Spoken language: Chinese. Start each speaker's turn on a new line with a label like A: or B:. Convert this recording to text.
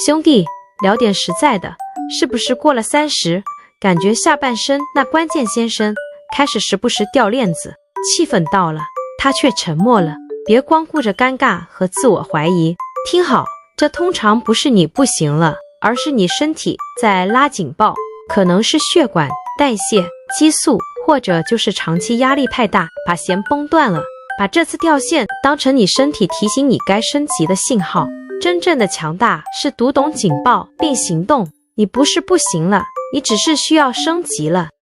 A: 兄弟，聊点实在的，是不是过了30，感觉下半身那关键先生开始时不时掉链子？气氛到了，他却沉默了。别光顾着尴尬和自我怀疑，听好，这通常不是你不行了，而是你身体在拉警报，可能是血管、代谢、激素，或者就是长期压力太大，把弦绷断了。把这次掉线当成你身体提醒你该升级的信号。真正的强大是读懂警报并行动。你不是不行了，你只是需要升级了。